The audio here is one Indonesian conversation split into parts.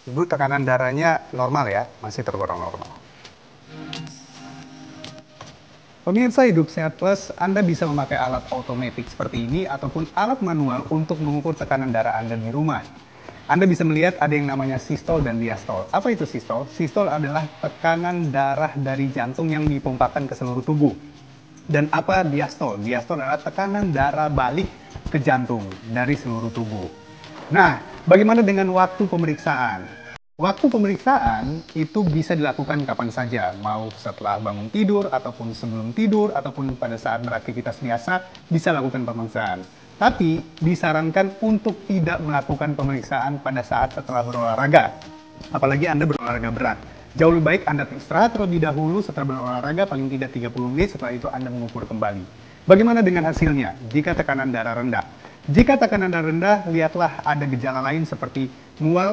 Ibu tekanan darahnya normal ya, masih tergolong normal. Pemirsa Hidup Sehat Plus, Anda bisa memakai alat otomatis seperti ini ataupun alat manual untuk mengukur tekanan darah Anda di rumah. Anda bisa melihat ada yang namanya sistol dan diastol. Apa itu sistol? Sistol adalah tekanan darah dari jantung yang dipompakan ke seluruh tubuh. Dan apa diastol? Diastol adalah tekanan darah balik ke jantung dari seluruh tubuh. Nah, bagaimana dengan waktu pemeriksaan? Waktu pemeriksaan itu bisa dilakukan kapan saja, mau setelah bangun tidur, ataupun sebelum tidur, ataupun pada saat beraktivitas biasa, bisa lakukan pemeriksaan. Tapi, disarankan untuk tidak melakukan pemeriksaan pada saat setelah berolahraga. Apalagi Anda berolahraga berat. Jauh lebih baik Anda istirahat terlebih dahulu setelah berolahraga, paling tidak 30 menit, setelah itu Anda mengukur kembali. Bagaimana dengan hasilnya jika tekanan darah rendah? Jika tekanan darah rendah, lihatlah ada gejala lain seperti mual,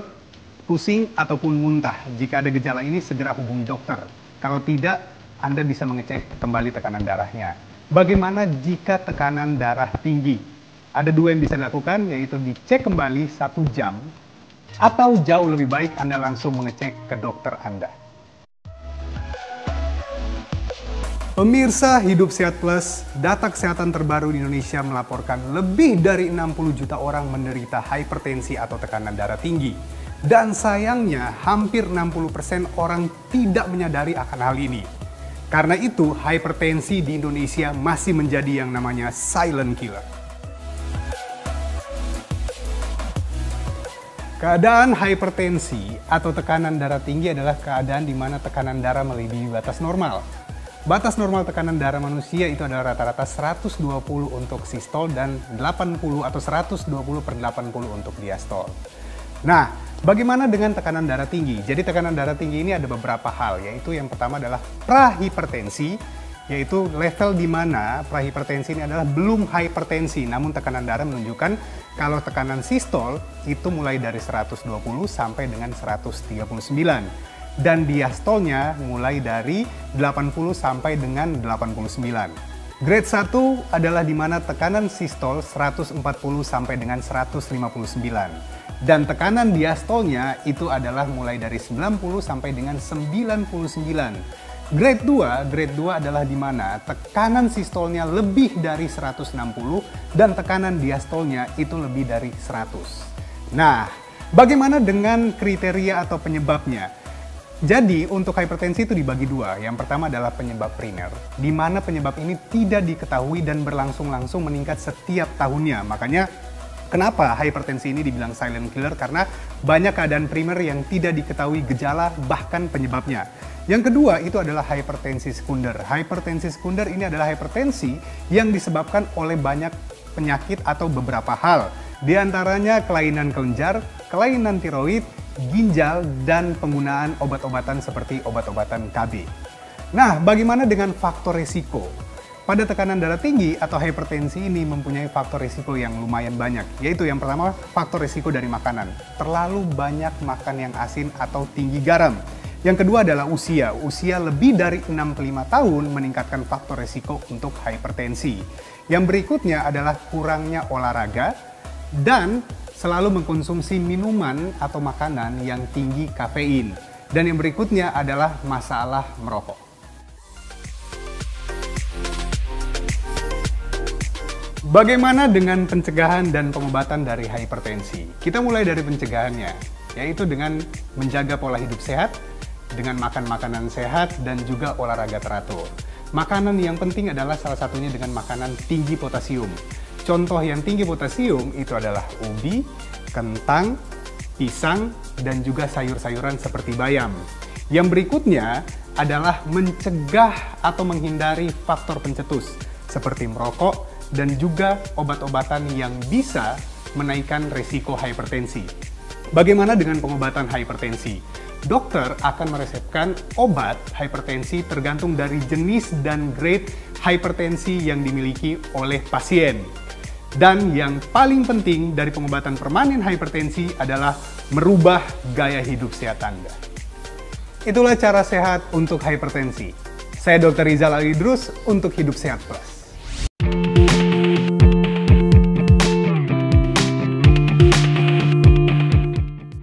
pusing, ataupun muntah. Jika ada gejala ini, segera hubungi dokter. Kalau tidak, Anda bisa mengecek kembali tekanan darahnya. Bagaimana jika tekanan darah tinggi? Ada dua yang bisa dilakukan, yaitu dicek kembali 1 jam, atau jauh lebih baik Anda langsung mengecek ke dokter Anda. Pemirsa Hidup Sehat Plus, data kesehatan terbaru di Indonesia melaporkan lebih dari 60 juta orang menderita hipertensi atau tekanan darah tinggi. Dan sayangnya, hampir 60% orang tidak menyadari akan hal ini. Karena itu, hipertensi di Indonesia masih menjadi yang namanya silent killer. Keadaan hipertensi atau tekanan darah tinggi adalah keadaan di mana tekanan darah melebihi batas normal. Batas normal tekanan darah manusia itu adalah rata-rata 120 untuk sistol dan 80 atau 120/80 untuk diastol. Nah, bagaimana dengan tekanan darah tinggi? Jadi tekanan darah tinggi ini ada beberapa hal, yaitu yang pertama adalah prahipertensi, yaitu level di mana prahipertensi ini adalah belum hipertensi, namun tekanan darah menunjukkan kalau tekanan sistol itu mulai dari 120 sampai dengan 139. Dan diastolnya mulai dari 80 sampai dengan 89. Grade 1 adalah di mana tekanan sistol 140 sampai dengan 159. Dan tekanan diastolnya itu adalah mulai dari 90 sampai dengan 99. Grade 2 adalah di mana tekanan sistolnya lebih dari 160 dan tekanan diastolnya itu lebih dari 100. Nah, bagaimana dengan kriteria atau penyebabnya? Jadi, untuk hipertensi itu dibagi dua. Yang pertama adalah penyebab primer, di mana penyebab ini tidak diketahui dan berlangsung-langsung meningkat setiap tahunnya. Makanya, kenapa hipertensi ini dibilang silent killer? Karena banyak keadaan primer yang tidak diketahui gejala bahkan penyebabnya. Yang kedua itu adalah hipertensi sekunder. Hipertensi sekunder ini adalah hipertensi yang disebabkan oleh banyak penyakit atau beberapa hal. Di antaranya kelainan kelenjar, kelainan tiroid, ginjal, dan penggunaan obat-obatan seperti obat-obatan KB. Nah, bagaimana dengan faktor risiko? Pada tekanan darah tinggi atau hipertensi ini mempunyai faktor risiko yang lumayan banyak, yaitu yang pertama faktor risiko dari makanan. Terlalu banyak makan yang asin atau tinggi garam. Yang kedua adalah usia. Usia lebih dari 65 tahun meningkatkan faktor risiko untuk hipertensi. Yang berikutnya adalah kurangnya olahraga dan selalu mengkonsumsi minuman atau makanan yang tinggi kafein. Dan yang berikutnya adalah masalah merokok. Bagaimana dengan pencegahan dan pengobatan dari hipertensi? Kita mulai dari pencegahannya, yaitu dengan menjaga pola hidup sehat, dengan makan makanan sehat, dan juga olahraga teratur. Makanan yang penting adalah salah satunya dengan makanan tinggi potasium. Contoh yang tinggi potasium itu adalah ubi, kentang, pisang, dan juga sayur-sayuran seperti bayam. Yang berikutnya adalah mencegah atau menghindari faktor pencetus seperti merokok dan juga obat-obatan yang bisa menaikkan risiko hipertensi. Bagaimana dengan pengobatan hipertensi? Dokter akan meresepkan obat hipertensi tergantung dari jenis dan grade hipertensi yang dimiliki oleh pasien. Dan yang paling penting dari pengobatan permanen hipertensi adalah merubah gaya hidup sehat Anda. Itulah cara sehat untuk hipertensi. Saya Dr. Rizal Alidrus untuk Hidup Sehat Plus.